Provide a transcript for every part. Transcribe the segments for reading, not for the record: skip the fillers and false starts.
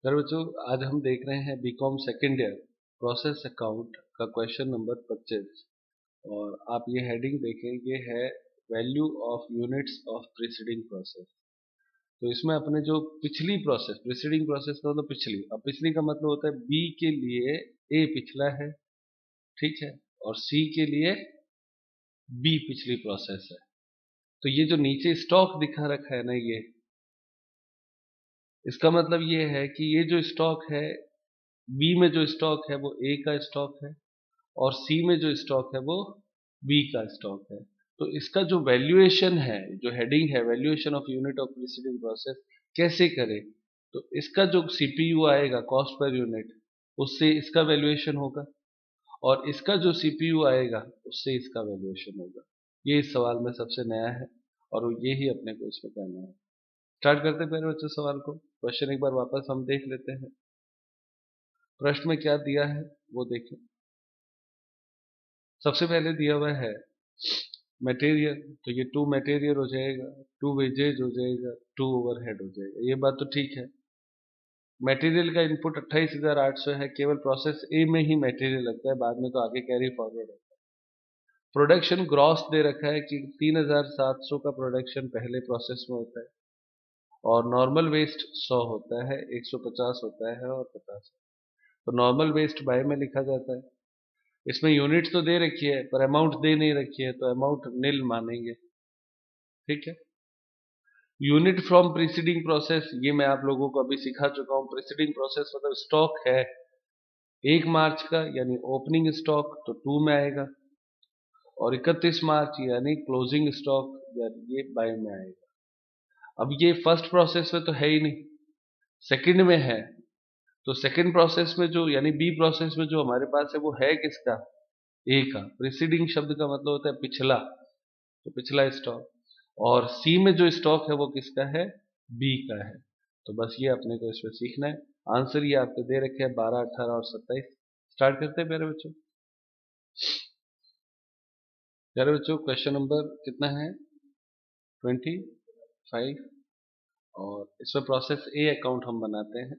Sir बच्चों, आज हम देख रहे हैं BCom second year process account का क्वेश्चन नंबर 25। और आप ये हेडिंग देखें, ये है value of units of preceding process. तो इसमें अपने जो पिछली प्रोसेस, प्रीसीडिंग प्रोसेस का मतलब पिछली, अब पिछली का मतलब होता है बी के लिए ए पिछला है, ठीक है, और सी के लिए बी पिछली प्रोसेस है। तो ये जो नीचे स्टॉक दिखा रखा है ना, ये इसका मतलब ये है कि ये जो स्टॉक है, बी में जो स्टॉक है वो ए का स्टॉक है, और सी में जो स्टॉक है वो बी का स्टॉक है। तो इसका जो वैल्यूएशन है, जो हेडिंग है valuation of unit of preceding process, कैसे करें? तो इसका जो सीपीयू आएगा कॉस्ट पर यूनिट, उससे इसका वैल्यूएशन होगा, और इसका जो सीपीयू आएगा उससे इसका वैल्यूएशन होगा। ये इस सवाल में सबसे नया है और ये ही अपने को इसमें करना है। स्टार्ट करते हैं पहले बच्चों सवाल को। क्वेश्चन एक बार वापस हम देख लेते हैं। प्रश्न में क्या दिया है वो देखें। सबसे पहले दिया हुआ है मटेरियल, तो ये 2 मटेरियल हो जाएगा, 2 वेजेज हो जाएगा, 2 ओवरहेड हो जाएगा। ये बात तो ठीक है। मटेरियल का इनपुट 28,800 है, केवल प्रोसेस ए में ही मटेरियल लगता है, बाद में तो आगे कैरी फॉरवर्ड है। प्रोडक्शन ग्रॉस दे रखा है कि 3,700 का प्रोडक्शन पहले प्रोसेस में होता है, और नॉर्मल वेस्ट 100 होता है, 150 होता है और 50। तो नॉर्मल वेस्ट बाय में लिखा जाता है। इसमें यूनिट तो दे रखी है पर अमाउंट दे नहीं रखी है, तो अमाउंट निल मानेंगे, ठीक है। यूनिट फ्रॉम प्रीसीडिंग प्रोसेस, ये मैं आप लोगों को अभी सिखा चुका हूं। प्रीसीडिंग प्रोसेस मतलब स्टॉक है 1 मार्च का, यानी ओपनिंग स्टॉक तो 2 में आएगा, और 31 मार्च यानी क्लोजिंग स्टॉक, यानी ये बाय में आएगा। अब ये फर्स्ट प्रोसेस में तो है ही नहीं, सेकंड में है। तो सेकंड प्रोसेस में जो, यानी बी प्रोसेस में जो हमारे पास है वो है किसका? ए का। प्रीसीडिंग शब्द का मतलब होता है पिछला, तो पिछला स्टॉक। और सी में जो स्टॉक है वो किसका है? बी का है। तो बस ये अपने को इसमें सीखना है। आंसर ये आपको दे रखे हैं 12, 18 और 27। स्टार्ट करते हैं मेरे बच्चों। प्यारे बच्चों, क्वेश्चन नंबर कितना है? 25। और इसमें प्रोसेस ए अकाउंट हम बनाते हैं।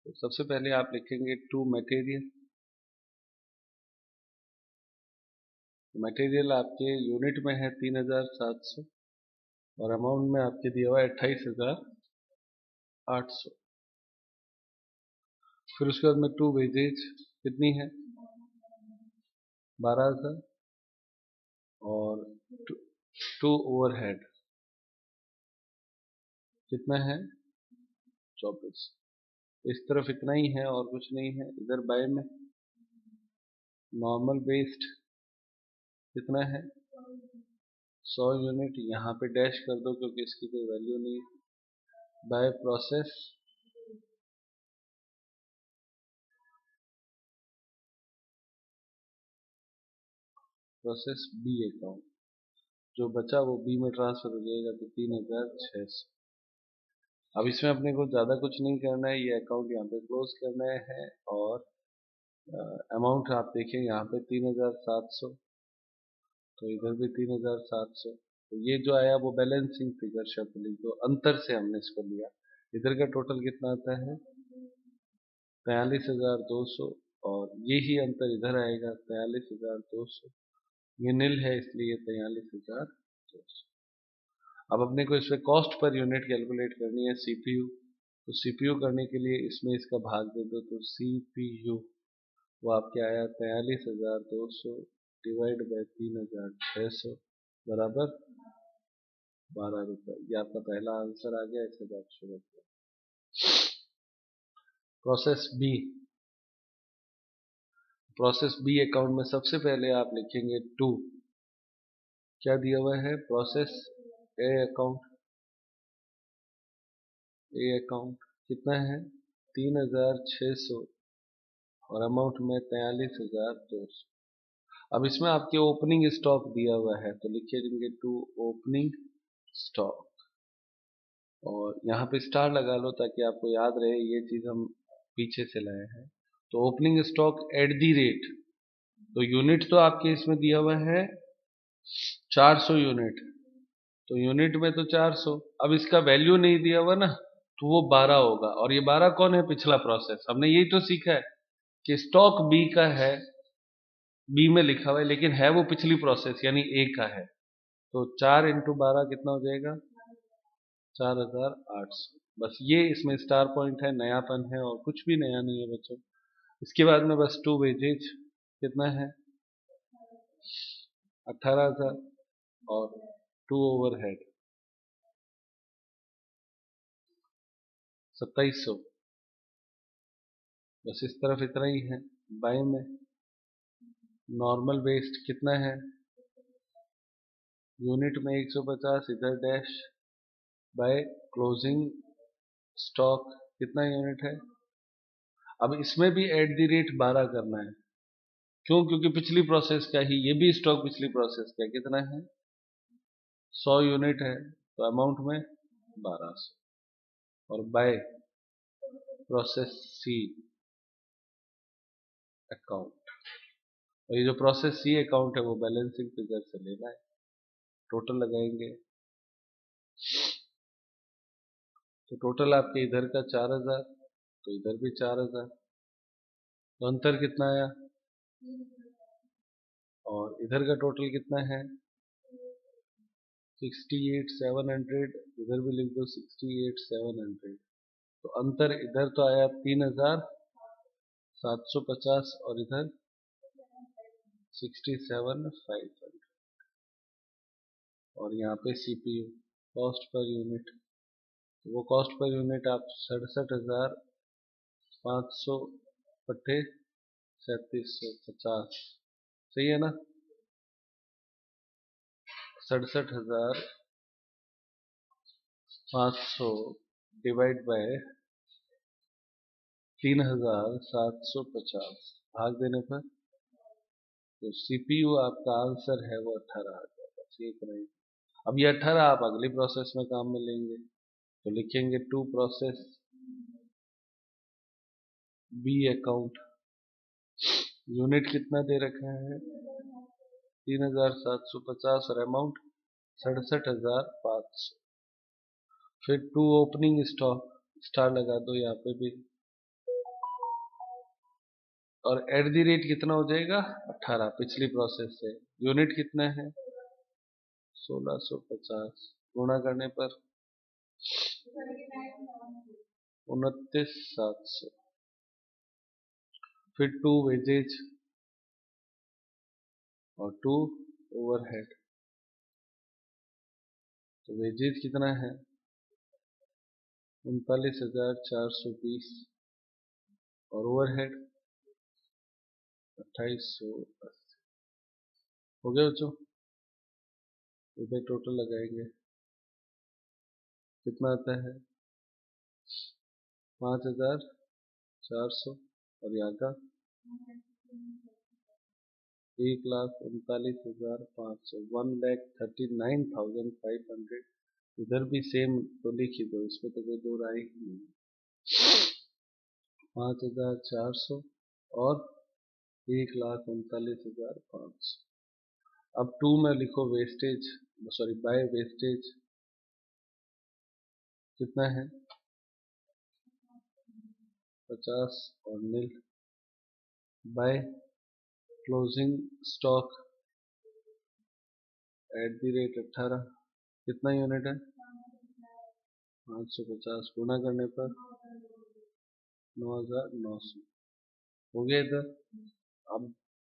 तो सबसे पहले आप लिखेंगे 2 मटेरियल। मटेरियल आपके यूनिट में है 3,700, और अमाउंट में आपके दिया हुआ है 28,800। फिर उसके बाद में 2 वेजेज कितनी है? 12,000, और 2 ओवरहेड कितना है? 24। इस तरफ इतना ही है और कुछ नहीं है। इधर बाय में नॉर्मल वेस्ट कितना है? 100 यूनिट। यहाँ पे डैश कर दो क्योंकि इसकी कोई वैल्यू नहीं है। बाय प्रोसेस बी अकाउंट, जो बचा वो बी में ट्रांसफर हो जाएगा, तो 3,600। अब इसमें अपने को ज्यादा कुछ नहीं करना है, ये अकाउंट यहाँ पे क्लोज करना है। और अमाउंट आप देखें यहाँ पे 3,700, तो इधर भी 3,700। तो ये जो आया वो बैलेंसिंग फिगर शब्द लिख दो, अंतर से हमने इसको लिया। इधर का टोटल कितना आता है? 43,200, और ये ही अंतर इधर आएगा 43,200। ये नील है इसलिए 43,200। अब अपने को इसमें कॉस्ट पर यूनिट कैलकुलेट करनी है, सीपीयू। तो सीपीयू करने के लिए इसमें इसका भाग दे दो, तो सीपीयू वो आपके आया 43,200 डिवाइड बाय 3,600 बराबर 12 रुपए। ये आपका पहला आंसर आ गया। इसे बात शुरू करें। Process B. Process B account में सबसे पहले आप लिखेंगे 2। क्या दिया हुआ है? प्रोसेस ए अकाउंट। ए अकाउंट कितना है? 3,600, और अमाउंट में 43,200। अब इसमें आपके ओपनिंग स्टॉक दिया हुआ है, तो लिखिए देंगे 2 ओपनिंग स्टॉक, और यहाँ पे स्टार लगा लो ताकि आपको याद रहे ये चीज हम पीछे से लाए हैं। तो opening stock at the rate, तो यूनिट तो आपके इसमें दिया हुआ है 400 यूनिट, तो यूनिट में तो 400। अब इसका वैल्यू नहीं दिया हुआ ना, तो वो 12 होगा। और ये 12 कौन है? पिछला प्रोसेस। हमने यही तो सीखा है कि स्टॉक बी का है, बी में लिखा हुआ है, लेकिन है वो पिछली प्रोसेस यानी ए का है। तो 4 इंटू 12 कितना हो जाएगा? 4800। बस ये इसमें स्टार पॉइंट है, नयापन है, और कुछ भी नया नहीं है बच्चों। इसके बाद में बस टू वेजेज कितना है? 18,000 और टू ओवरहेड 2700। बस इस तरफ इतना ही है। बाय में नॉर्मल वेस्ट कितना है? यूनिट में 150, इधर डैश बाय क्लोजिंग स्टॉक कितना यूनिट है? अब इसमें भी एट द रेट 12 करना है। क्यों? क्योंकि पिछली प्रोसेस का ही, ये भी स्टॉक पिछली प्रोसेस का कितना है? 100 यूनिट है, तो अमाउंट में 1200। और बाय प्रोसेस सी अकाउंट, और ये जो प्रोसेस सी अकाउंट है वो बैलेंसिंग फिगर से लेना है। टोटल लगाएंगे तो टोटल आपके इधर का 4000, तो इधर भी 4000, तो अंतर कितना आया? और इधर का टोटल कितना है? 68,700। इधर भी लिख दो 68,700। तो अंतर इधर तो आया 3,750 और इधर 67,500। और यहाँ पे सीपीयू कॉस्ट पर यूनिट, तो वो कॉस्ट पर यूनिट आप 67,500 बटे 3750, सही है ना? 67,500 डिवाइड बाय 3,750 भाग देने पर, तो सीपीयू आपका आंसर है वो 18,000। बस ये इतना ही। अब ये 18 आप अगली प्रोसेस में काम में लेंगे, तो लिखेंगे to process B account. Unit कितना दे रखा है? 3,750 और अमाउंट 67,500। फिर टू ओपनिंग स्टॉक, स्टार लगा दो यहाँ पे भी, और एट द रेट कितना हो जाएगा? 18 पिछली प्रोसेस से। यूनिट कितना है? 1650, गुणा करने पर 29,700। फिर टू वेजेज और टू ओवरहेड, तो वेजेज कितना है? 39,420 और ओवरहेड 2880। हो गया बच्चों? इधर टोटल लगाएंगे कितना आता है? 5,400 और यहाँ का 1,39,500, 1,39,500। इधर भी सेम तो लिख ही दो, इसमें तो कोई दो राय ही नहीं। 5,400 और 1,39,500। अब टू में लिखो वेस्टेज, सॉरी बाय वेस्टेज कितना है? 50 और Neel by closing stock at the rate 18, कितना यूनिट है? 550, गुना करने पर 9,900। हो गया इधर। अब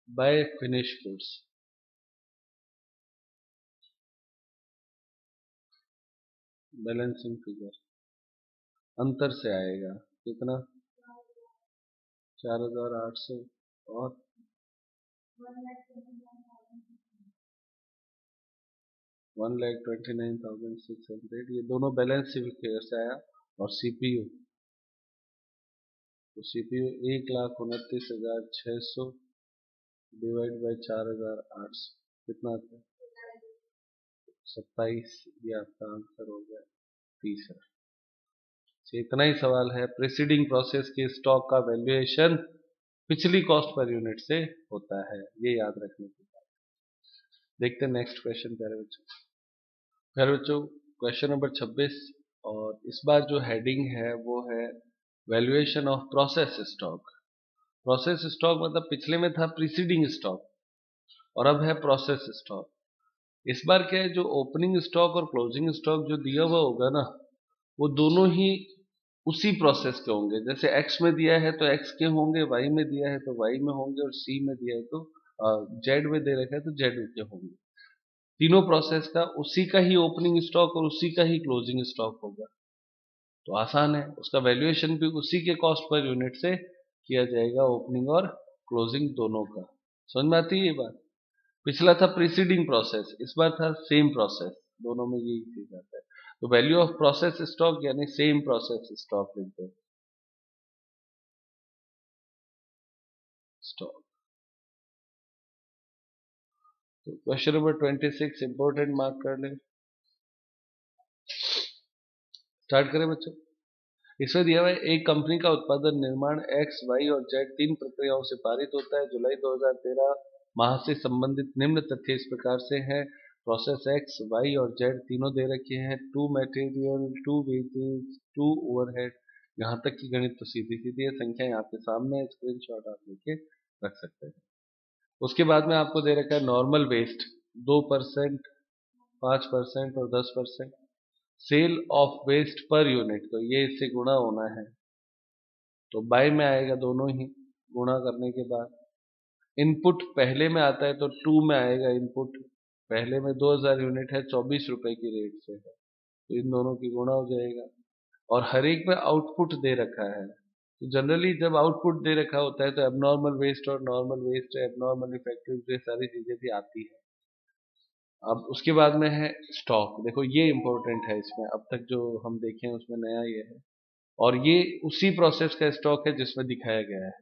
by finish goods, balancing figure अंतर से आएगा कितना? 4,800 और 1,29,600। ये दोनों बैलेंस फिगर से आया। और सीपीयू, तो सीपीयू 1,29,600 डिवाइड बाई 4,800 कितना आता है? 27। ये आपका आंसर हो गया तीसरा। से इतना ही सवाल है। प्रीसीडिंग प्रोसेस के स्टॉक का वैल्यूएशन पिछली कॉस्ट पर यूनिट से होता है, ये याद रखने की बात। देखते हैं नेक्स्ट क्वेश्चन प्यारे बच्चों। प्यारे बच्चों, क्वेश्चन नंबर 26 और इस बार जो हेडिंग है वो है valuation of process stock. Process stock मतलब पिछले में था प्रीसीडिंग स्टॉक और अब है प्रोसेस स्टॉक। इस बार क्या है, जो ओपनिंग स्टॉक और क्लोजिंग स्टॉक जो दिया हुआ होगा ना, वो दोनों ही उसी प्रोसेस के होंगे। जैसे एक्स में दिया है तो एक्स के होंगे, वाई में दिया है तो वाई में होंगे, और सी में दिया है तो जेड में दे रखा है तो जेड के होंगे। तीनों प्रोसेस का उसी का ही ओपनिंग स्टॉक और उसी का ही क्लोजिंग स्टॉक होगा। तो आसान है, उसका वैल्यूएशन भी उसी के कॉस्ट पर यूनिट से किया जाएगा, ओपनिंग और क्लोजिंग दोनों का। समझ में आती है ये बात? पिछला था प्रीसीडिंग प्रोसेस, इस बार था सेम प्रोसेस, दोनों में यही चीज आता है। तो वैल्यू ऑफ प्रोसेस स्टॉक यानी सेम प्रोसेस स्टॉक लिखते हैं, स्टॉक। तो क्वेश्चन नंबर 26 इंपोर्टेंट मार्क कर ले। स्टार्ट करें बच्चों। इसमें दिया हुआ है एक कंपनी का उत्पादन निर्माण एक्स वाई और जेड तीन प्रक्रियाओं से पारित होता है। जुलाई 2013 माह से संबंधित निम्न तथ्य इस प्रकार से हैं। प्रोसेस एक्स वाई और जेड तीनों दे रखे हैं। To material, to wages, to overhead. यहाँ तक की गणित तो सीधी सीधी है, संख्या यहाँ पे सामने है, स्क्रीनशॉट आप लेके रख सकते हैं। उसके बाद में आपको दे रखा है नॉर्मल वेस्ट 2%, 5% और 10%। Sale of waste per unit, तो ये इससे गुणा होना है, तो बाय में आएगा दोनों ही गुणा करने के बाद। इनपुट पहले में आता है तो टू में आएगा इनपुट। पहले में 2000 यूनिट है, 24 रुपए की रेट से है, तो इन दोनों की गुणा हो जाएगा। और हर एक में आउटपुट दे रखा है। तो जनरली जब आउटपुट दे रखा होता है तो एबनॉर्मल वेस्ट और नॉर्मल वेस्ट, एबनॉर्मल इफेक्टिव, ये सारी चीजें भी आती है। अब उसके बाद में है स्टॉक। देखो ये इंपॉर्टेंट है, इसमें अब तक जो हम देखे हैं उसमें नया ये है, और ये उसी प्रोसेस का स्टॉक है जिसमें दिखाया गया है।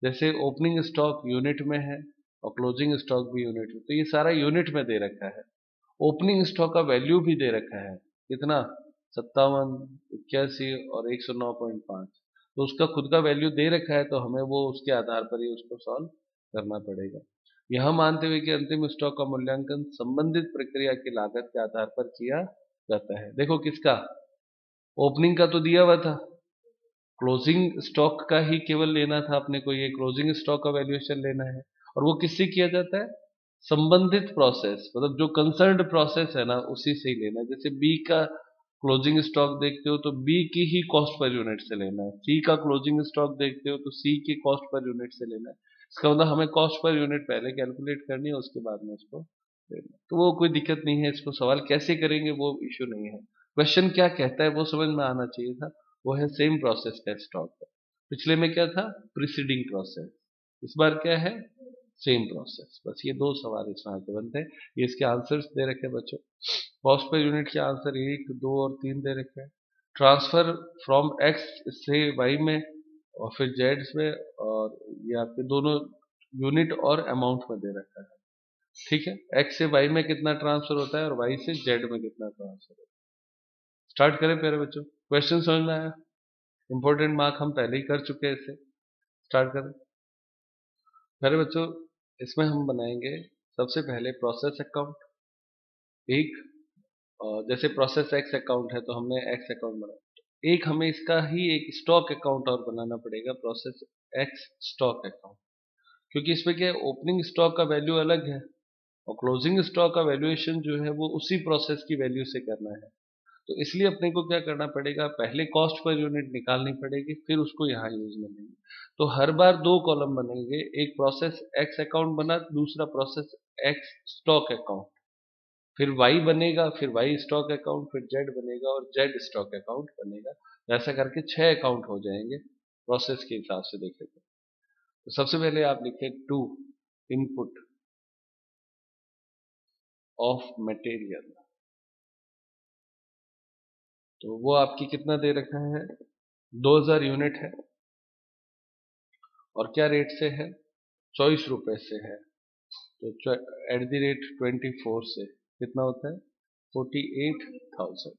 जैसे ओपनिंग स्टॉक यूनिट में है और क्लोजिंग स्टॉक भी यूनिट में, तो ये सारा यूनिट में दे रखा है। ओपनिंग स्टॉक का वैल्यू भी दे रखा है, कितना, 57, 81 और 109.5। तो उसका खुद का वैल्यू दे रखा है, तो हमें वो उसके आधार पर ही उसको सॉल्व करना पड़ेगा। यह मानते हुए कि अंतिम स्टॉक का मूल्यांकन संबंधित प्रक्रिया की लागत के आधार पर किया जाता है। देखो किसका, ओपनिंग का तो दिया हुआ था, क्लोजिंग स्टॉक का ही केवल लेना था अपने को, ये क्लोजिंग स्टॉक का वैल्यूएशन लेना है। और वो किससे किया जाता है, संबंधित प्रोसेस, मतलब जो कंसर्न्ड प्रोसेस है ना उसी से ही लेना है। जैसे बी का क्लोजिंग स्टॉक देखते हो तो बी की ही कॉस्ट पर यूनिट से लेना है। सी का क्लोजिंग स्टॉक देखते हो तो सी की कॉस्ट पर यूनिट से लेना है। इसका मतलब हमें कॉस्ट पर यूनिट पहले कैलकुलेट करनी है, उसके बाद में इसको लेना है। तो वो कोई दिक्कत नहीं है, इसको सवाल कैसे करेंगे वो इश्यू नहीं है। क्वेश्चन क्या कहता है वो समझ में आना चाहिए था। वो है सेम प्रोसेस का स्टॉक है। पिछले में क्या था, प्रीसीडिंग प्रोसेस, इस बार क्या है, सेम प्रोसेस। बस ये दो सवाल इसमें आके बनते हैं। ये इसके आंसर्स दे रखे हैं बच्चों। कॉस्ट पर यूनिट के आंसर 1, 2 और 3 दे रखे हैं। ट्रांसफर फ्रॉम एक्स से वाई में और फिर जेड में, और ये आपके दोनों यूनिट और अमाउंट में दे रखा है। ठीक है, एक्स से वाई में कितना ट्रांसफर होता है और वाई से जेड में कितना ट्रांसफर होता है। स्टार्ट करें प्यारे बच्चों, क्वेश्चन समझ में आया? इंपॉर्टेंट मार्क हम पहले ही कर चुके हैं इसे। स्टार्ट करें प्यारे बच्चों। इसमें हम बनाएंगे सबसे पहले प्रोसेस अकाउंट एक। जैसे प्रोसेस एक्स अकाउंट है तो हमने एक्स अकाउंट बनाया, एक हमें इसका ही एक स्टॉक अकाउंट और बनाना पड़ेगा, प्रोसेस एक्स स्टॉक अकाउंट। क्योंकि इसमें क्या है, ओपनिंग स्टॉक का वैल्यू अलग है और क्लोजिंग स्टॉक का वैल्यूएशन जो है वो उसी प्रोसेस की वैल्यू से करना है। तो इसलिए अपने को क्या करना पड़ेगा, पहले कॉस्ट पर यूनिट निकालनी पड़ेगी, फिर उसको यहाँ यूज में लेंगे। तो हर बार दो कॉलम बनेंगे, एक प्रोसेस एक्स अकाउंट बना, दूसरा प्रोसेस एक्स स्टॉक अकाउंट, फिर वाई बनेगा, फिर वाई स्टॉक अकाउंट, फिर जेड बनेगा और जेड स्टॉक अकाउंट बनेगा। ऐसा करके 6 अकाउंट हो जाएंगे प्रोसेस के हिसाब से देखें तो सबसे पहले आप लिखें टू इनपुट ऑफ मटेरियल। तो वो आपकी कितना दे रखा है, 2000 यूनिट है, और क्या रेट से है, 24 रुपए से है। तो @24 से कितना होता है, 48,000।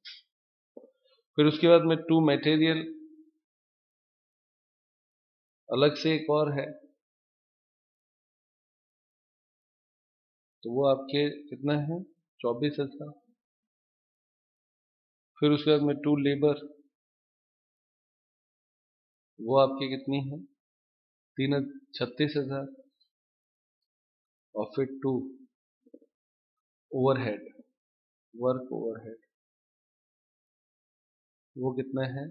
फिर उसके बाद में टू मटेरियल अलग से एक और है, तो वो आपके कितना है, 24,000। फिर उसके बाद में 2 लेबर, वो आपकी कितनी है 36,000, और फिर 2 ओवरहेड, वर्क ओवरहेड, वो कितना है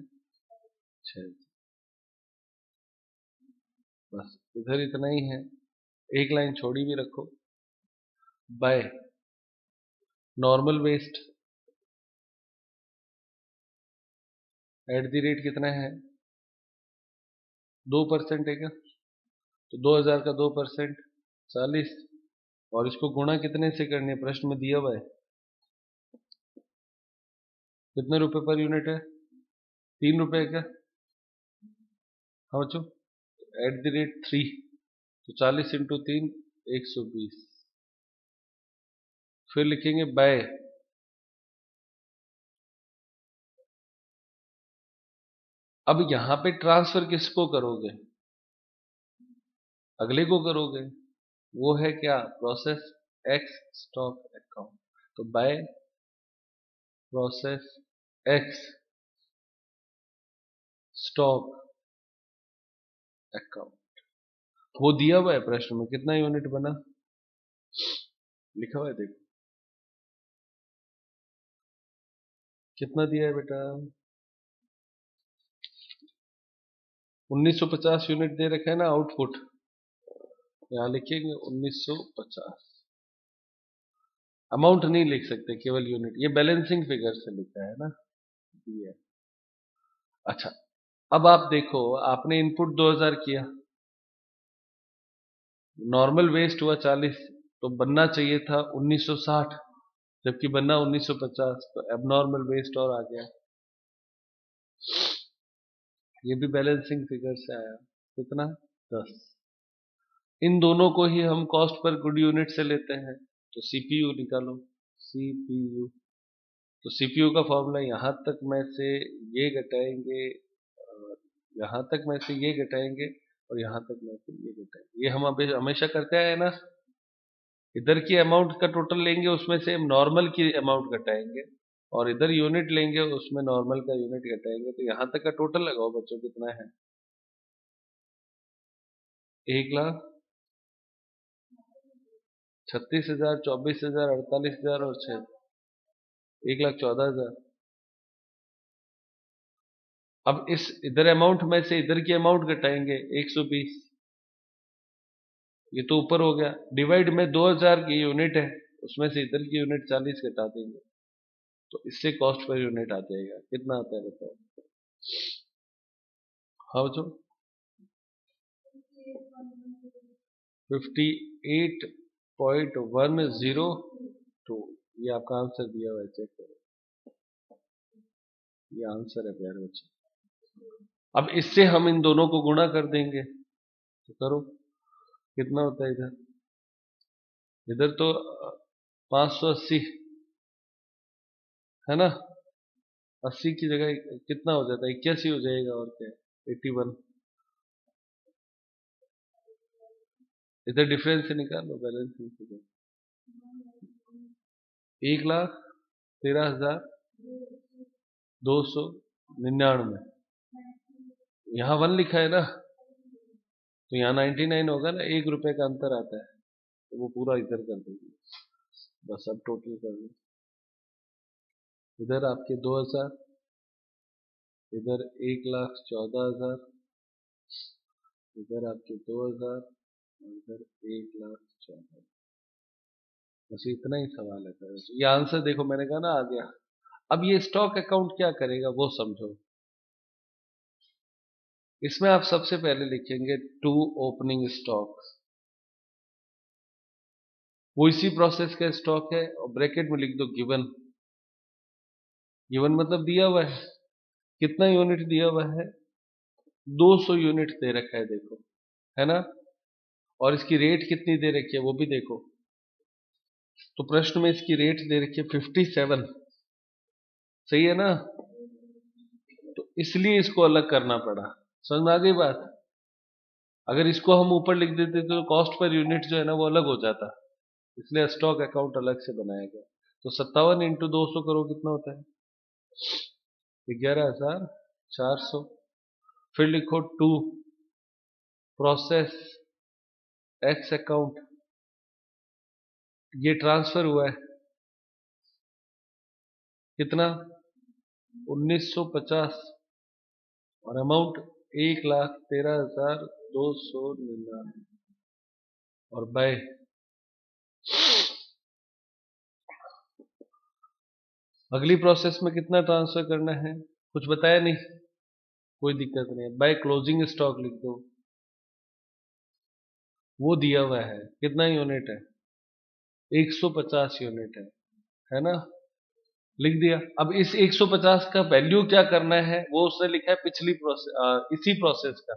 6। बस इधर इतना ही है, एक लाइन छोड़ी भी रखो। By normal waste at the rate कितना है 2% है क्या, तो 2000 का 2% 40, और इसको गुणा कितने से करनी है, प्रश्न में दिया हुआ है कितने रुपए पर यूनिट है, 3 रुपए क्या, हाँ बच्चों, एट द रेट 3, तो 40 इंटू 3 120। फिर लिखेंगे बाय, अब यहां पे ट्रांसफर किसको करोगे, अगले को करोगे, वो है क्या प्रोसेस एक्स स्टॉक अकाउंट, तो by process X stock account, वो दिया हुआ है प्रश्न में, कितना यूनिट बना लिखा हुआ है, देखो कितना दिया है बेटा, 1950 यूनिट दे रखा है ना आउटपुट, यहां लिखेंगे 1950। अमाउंट नहीं लिख सकते, केवल यूनिट, ये बैलेंसिंग फिगर से लिखा है ना, दिया। अच्छा, अब आप देखो, आपने इनपुट 2000 किया, नॉर्मल वेस्ट हुआ 40, तो बनना चाहिए था 1960, जबकि बनना 1950, तो एबनॉर्मल वेस्ट और आ गया, ये भी बैलेंसिंग फिगर से आया, कितना 10। इन दोनों को ही हम कॉस्ट पर गुड यूनिट से लेते हैं, तो सीपीयू निकालो, सीपीयू, तो सीपीयू का फॉर्मूला यहां तक में से ये घटाएंगे, यहां तक में से ये घटाएंगे, और यहां तक में से ये घटाएंगे, ये हम अभी हमेशा करते आए ना, इधर की अमाउंट का टोटल लेंगे, उसमें से नॉर्मल की अमाउंट घटाएंगे, और इधर यूनिट लेंगे, उसमें नॉर्मल का यूनिट घटाएंगे, तो यहां तक का टोटल लगाओ बच्चों, कितना है 1,36,000, 24,000, 48,000 और 6, 1,14,000। अब इस इधर अमाउंट में से इधर की अमाउंट घटाएंगे 120, ये तो ऊपर हो गया, डिवाइड में 2000 की यूनिट है, उसमें से इधर की यूनिट 40 घटा देंगे, तो इससे कॉस्ट पर यूनिट आ जाएगा, कितना आता है बताओ, हाँ बच्चों 58.102, ये आपका आंसर दिया हुआ है, चेक करो, ये आंसर है प्यारे बच्चे। अब इससे हम इन दोनों को गुणा कर देंगे, तो करो कितना होता है इधर, इधर तो 580 है ना, 80 की जगह कितना हो जाता है 81 हो जाएगा, और क्या 81, इधर डिफरेंस से निकाल लो, बैलेंस से 1,13,299, यहाँ 1 लिखा है ना, तो यहाँ 99 होगा ना, 1 रुपए का अंतर आता है, तो वो पूरा इधर कर देंगे, बस अब टोटल कर लो, इधर आपके 2000, इधर 1,14,000, इधर आपके 2000, और इधर 1,14,000, बस इतना ही सवाल है सर, ये आंसर देखो मैंने कहा ना आ गया। अब ये स्टॉक अकाउंट क्या करेगा वो समझो, इसमें आप सबसे पहले लिखेंगे टू ओपनिंग स्टॉक, वो इसी प्रोसेस का स्टॉक है, और ब्रैकेट में लिख दो गिवन, गिवन मतलब दिया हुआ है, कितना यूनिट दिया हुआ है 200 यूनिट दे रखा है, देखो है ना, और इसकी रेट कितनी दे रखी है वो भी देखो, तो प्रश्न में इसकी रेट दे रखी है 57, सही है ना, तो इसलिए इसको अलग करना पड़ा, समझ में आ गई बात, अगर इसको हम ऊपर लिख देते तो कॉस्ट पर यूनिट जो है ना वो अलग हो जाता, इसलिए स्टॉक अकाउंट अलग से बनाया गया। तो 57 इंटू 200 करो कितना होता है 11,400। फिर लिखो टू प्रोसेस एक्स अकाउंट, ये ट्रांसफर हुआ है कितना 1950 और अमाउंट 1,13,299 और बाय अगली प्रोसेस में कितना ट्रांसफर करना है कुछ बताया नहीं, कोई दिक्कत नहीं, बाय क्लोजिंग स्टॉक लिख दो, वो दिया हुआ है कितना यूनिट है 150 यूनिट है ना, लिख दिया। अब इस 150 का वैल्यू क्या करना है वो उसने लिखा है पिछली प्रोसेस इसी प्रोसेस का,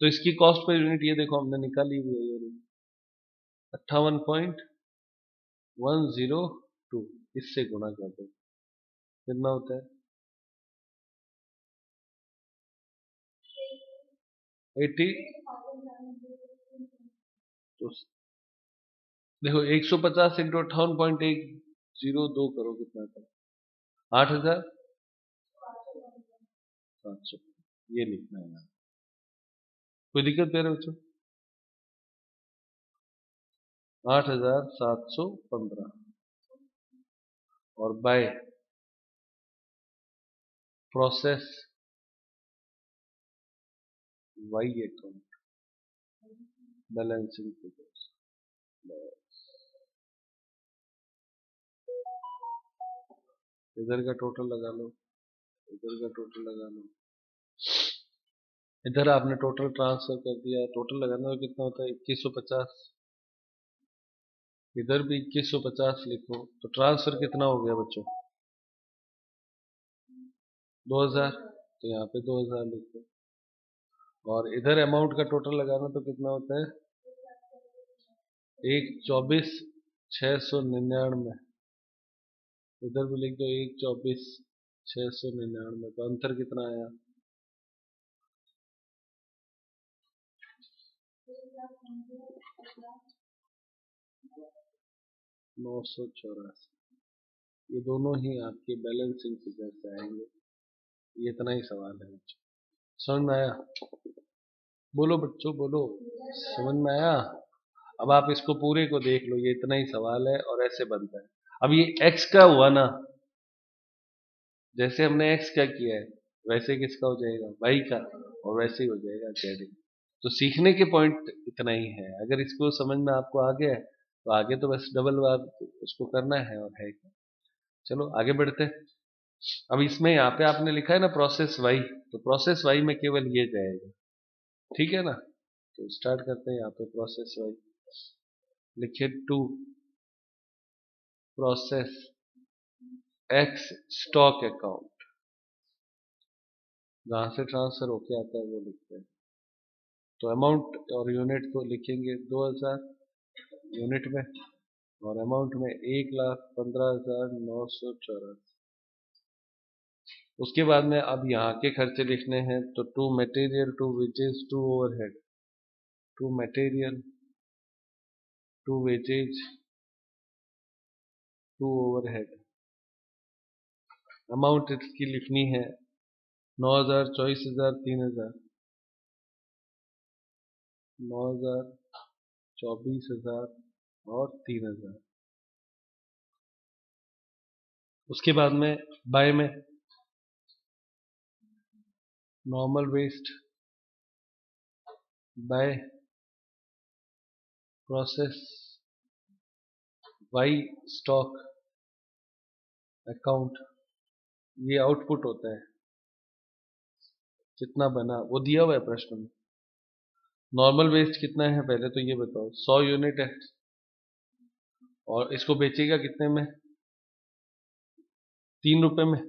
तो इसकी कॉस्ट पर यूनिट ये देखो हमने निकाली हुई है, ये 58.102, इससे गुणा कर दो कितना होता है 80। तो देखो 150 इंटू 58.102 करो कितना था 8,700, ये लिखना है यहाँ। कोई दिक्कत कह रहे बच्चों 8,715 और by process Y account balancing figures, इधर का टोटल लगा लो, इधर का टोटल लगा लो, इधर आपने टोटल ट्रांसफर कर दिया, टोटल लगाने में कितना होता है 2150, इधर भी 2150 लिखो, तो ट्रांसफर कितना हो गया बच्चों 2000, तो यहाँ पे 2000 लिखो, और इधर अमाउंट का टोटल लगाना तो कितना होता है 1,24,699, इधर भी लिख दो 1,24,699, तो अंतर कितना आया 984, ये दोनों ही आपके बैलेंसिंग फिगर से आएंगे। ये इतना ही सवाल है बच्चों, समझ में आया, बोलो बच्चों बोलो, समझ में आया। अब आप इसको पूरे को देख लो, ये इतना ही सवाल है और ऐसे बनता है। अब ये x का हुआ ना, जैसे हमने x का किया है वैसे किसका हो जाएगा y का, और वैसे ही हो जाएगा z। तो सीखने के पॉइंट इतना ही है, अगर इसको समझ में आपको आ गया है तो आगे तो बस डबल बार उसको करना है और है क्या। चलो आगे बढ़ते हैं। अब इसमें यहाँ पे आपने लिखा है ना प्रोसेस वाई, तो प्रोसेस वाई में केवल ये जाएगा, ठीक है ना। तो स्टार्ट करते हैं यहाँ पे प्रोसेस वाई, लिखिए to process X stock account, जहां से ट्रांसफर होके आता है वो लिखते हैं। तो अमाउंट और यूनिट को लिखेंगे 2000 यूनिट में, और अमाउंट में 1,15,984। उसके बाद में अब यहाँ के खर्चे लिखने हैं, तो to material to wages to overhead, to material to wages to overhead, amount इसकी लिखनी है 9,000, 24,000, 3,000, 9,000, 24,000 और 3,000। उसके बाद में बाय में normal waste by process Y stock account, ये आउटपुट होता है कितना बना वो दिया हुआ है प्रश्न में। नॉर्मल वेस्ट कितना है पहले तो ये बताओ, 100 यूनिट है, और इसको बेचेगा कितने में 3 रुपए में,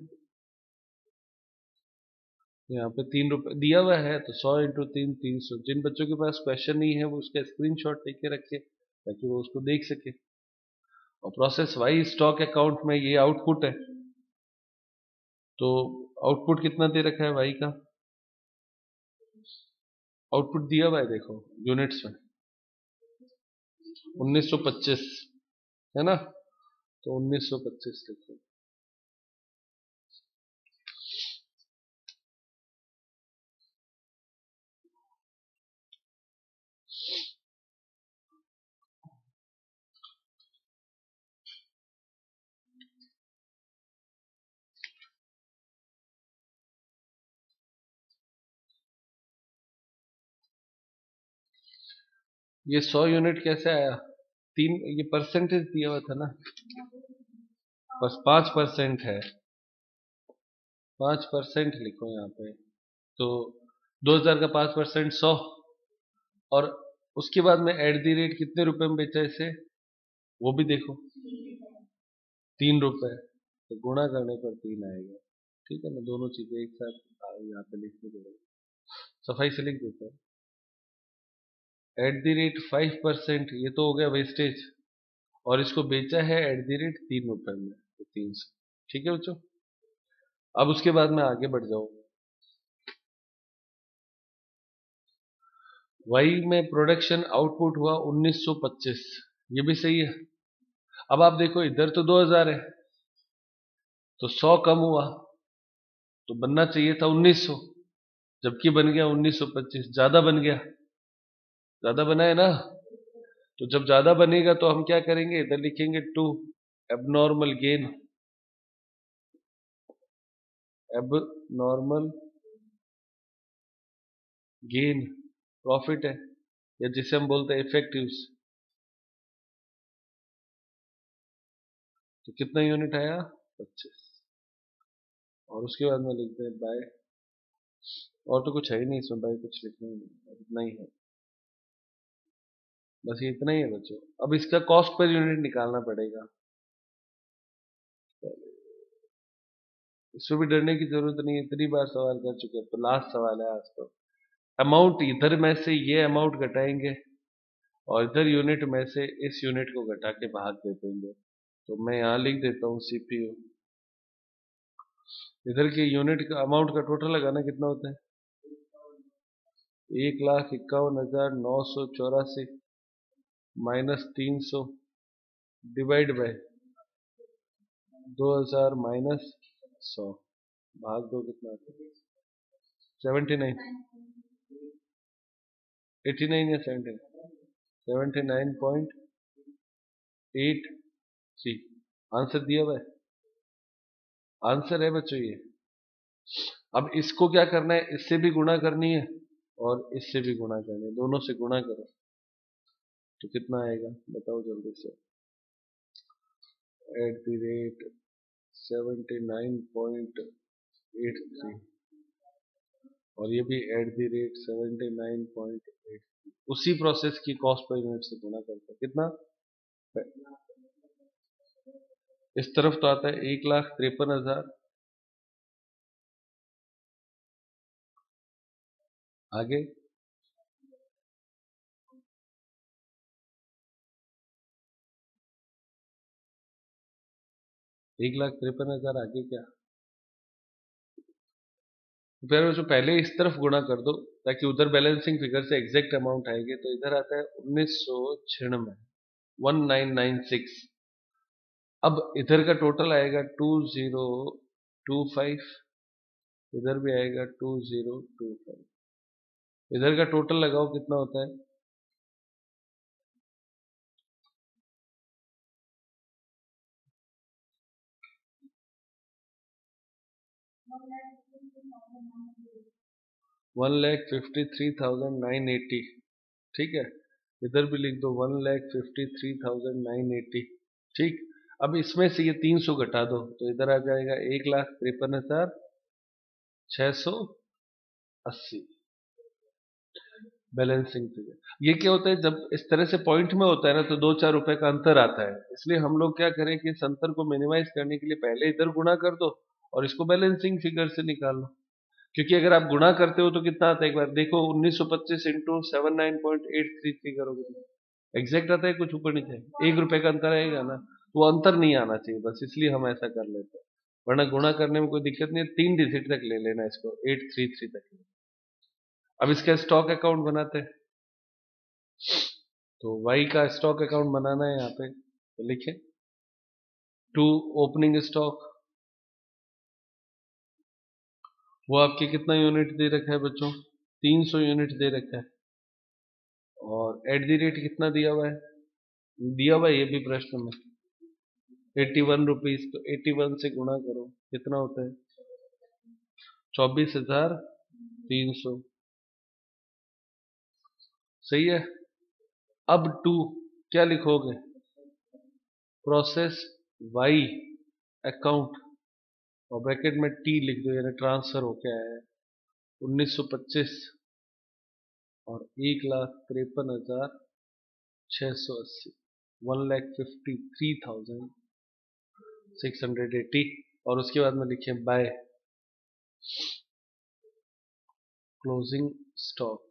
यहाँ पे 3 रुपए दिया हुआ है, तो 100 इंटू 3 300। जिन बच्चों के पास क्वेश्चन नहीं है वो उसका स्क्रीनशॉट लेके रखे ताकि वो उसको देख सके। और प्रोसेस वाई स्टॉक अकाउंट में ये आउटपुट है, तो आउटपुट कितना दे रखा है वाई का, आउटपुट दिया हुआ है देखो यूनिट्स में 1925 है ना, तो 1925 लिखो। ये 100 यूनिट कैसे आया? तीन, ये परसेंटेज दिया हुआ था ना, बस 5% है, 5% लिखो यहाँ पे। तो 2000 का 5% 100, और उसके बाद में एट दी रेट कितने रुपए में बेचा इसे, वो भी देखो, 3 रुपए, तो गुणा करने पर 3 आएगा। ठीक है ना, दोनों चीजें एक साथ यहाँ पे लिखने पड़ेगा, सफाई से लिख देते हैं। एट दी रेट 5%, ये तो हो गया वेस्टेज, और इसको बेचा है एट दी रेट 3 रुपए में, तो 300। ठीक है बच्चों, अब उसके बाद में आगे बढ़ जाओ। वाई में प्रोडक्शन आउटपुट हुआ 1925, ये भी सही है। अब आप देखो इधर तो 2000 है, तो 100 कम हुआ, तो बनना चाहिए था 1900, जबकि बन गया 1925, ज्यादा बन गया, ज्यादा बना है ना। तो जब ज्यादा बनेगा तो हम क्या करेंगे, इधर लिखेंगे to, abnormal gain, abnormal gain profit है, या जिसे हम बोलते हैं इफेक्टिव। तो कितना यूनिट आया, 25, और उसके बाद में लिखते हैं बाय, और तो कुछ है ही नहीं इसमें, बाय कुछ लिखना ही नहीं, इतना ही है, बस ये इतना ही है बच्चों। अब इसका कॉस्ट पर यूनिट निकालना पड़ेगा, इसमें भी डरने की जरूरत नहीं है, इतनी बार सवाल कर चुके हैं, तो लास्ट सवाल है आज तो। अमाउंट इधर में से ये अमाउंट घटाएंगे, और इधर यूनिट में से इस यूनिट को घटा के भाग दे देंगे। तो मैं यहाँ लिख देता हूँ सीपीयू, इधर के यूनिट का अमाउंट का टोटल लगाना कितना होता है, 1,51,984 माइनस 300 डिवाइड बाय 2000 माइनस 100, भाग दो, कितना आता है, 79, 89 या 79, 79.83, आंसर दिया हुआ है, आंसर है बच्चों ये। अब इसको क्या करना है, इससे भी गुणा करनी है और इससे भी गुणा करनी है, दोनों से गुणा करो, तो कितना आएगा बताओ जल्दी से। एट द रेट 79.83, और ये भी एट द रेट 79.8, उसी प्रोसेस की कॉस्ट पर यूनिट से गुणा करते हैं, कितना, इस तरफ तो आता है 1,53,000, आगे 1,53,000, आगे क्या, फिर जो पहले इस तरफ गुणा कर दो, ताकि उधर बैलेंसिंग फिगर से एग्जैक्ट अमाउंट आएगी, तो इधर आता है 1996, 1996। अब इधर का टोटल आएगा 2025, इधर भी आएगा 2025, इधर का टोटल लगाओ कितना होता है, 1,53,980। ठीक है, इधर भी लिख दो 1,53,980। ठीक, अब इसमें से ये 300 घटा दो, तो इधर आ जाएगा 1,53,680 बैलेंसिंग फिगर। ये क्या होता है, जब इस तरह से पॉइंट में होता है ना, तो 2-4 रुपए का अंतर आता है, इसलिए हम लोग क्या करें कि इस अंतर को मिनिमाइज करने के लिए पहले इधर गुणा कर दो और इसको बैलेंसिंग फिगर से निकाल लो। क्योंकि अगर आप गुणा करते हो तो कितना आता है, एक बार देखो, 1925 इंटू 79.833 करोगे, एग्जैक्ट आता है, कुछ ऊपर नीचे 1 रुपए का अंतर आएगा ना, तो वो अंतर नहीं आना चाहिए, बस इसलिए हम ऐसा कर लेते हैं, वरना गुणा करने में कोई दिक्कत नहीं है, 3 डिजिट तक ले लेना इसको, 833 तक। अब इसका स्टॉक अकाउंट बनाते हैं, तो वाई का स्टॉक अकाउंट बनाना है यहाँ पे, तो लिखे टू ओपनिंग स्टॉक, वो आपके कितना यूनिट दे रखा है बच्चों, 300 यूनिट दे रखा है, और एट द रेट कितना दिया हुआ है, दिया हुआ है ये भी प्रश्न में, 81 रुपीज, तो 81 से गुणा करो, कितना होता है, 24,300, सही है। अब टू क्या लिखोगे, प्रोसेस वाई अकाउंट और ब्रैकेट में टी लिख दो, यानी ट्रांसफर हो क्या है 1925 और 1,53,680, 1,53,680 और उसके बाद में लिखे बाय क्लोजिंग स्टॉक,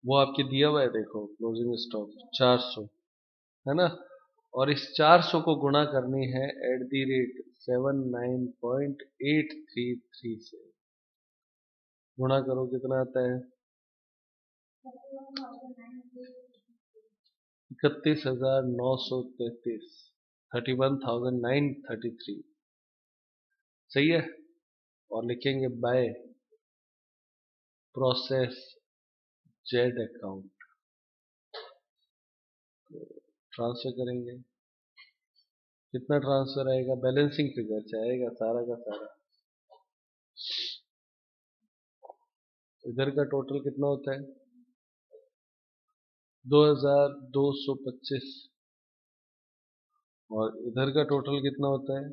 वो आपके दिया हुआ है देखो क्लोजिंग स्टॉक 400 है ना, और इस 400 को गुणा करनी है @79.833 से, गुणा करो कितना आता है 31,933, 31,933 सही है। और लिखेंगे by process Z account, transfer करेंगे, कितना ट्रांसफर आएगा, बैलेंसिंग फिगर से आएगा सारा का सारा। इधर का टोटल कितना होता है 2,225 और इधर का टोटल कितना होता है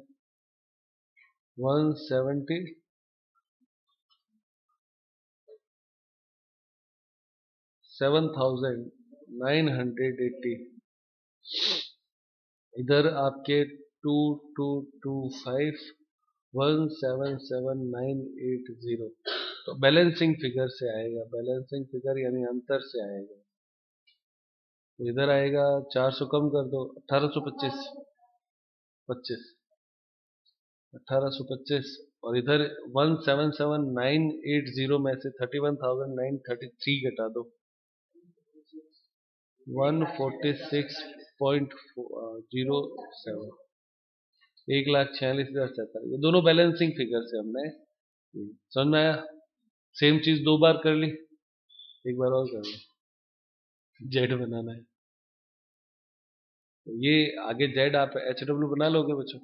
177,980, इधर आपके 2,225 177,980, तो बैलेंसिंग फिगर से आएगा, बैलेंसिंग फिगर यानी अंतर से आएगा। तो इधर आएगा 400 कम कर दो 1825 1825 और इधर 177,980 में से 31,933 घटा दो 146.07, 1,46,047, ये दोनों बैलेंसिंग फिगर से हमने समझ में आया। सेम चीज दो बार कर ली, एक बार और कर लो, जेड बनाना है तो ये आगे जेड आप HW बना लोगे बच्चों।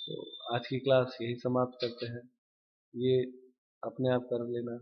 तो आज की क्लास यही समाप्त करते हैं, ये अपने आप कर लेना।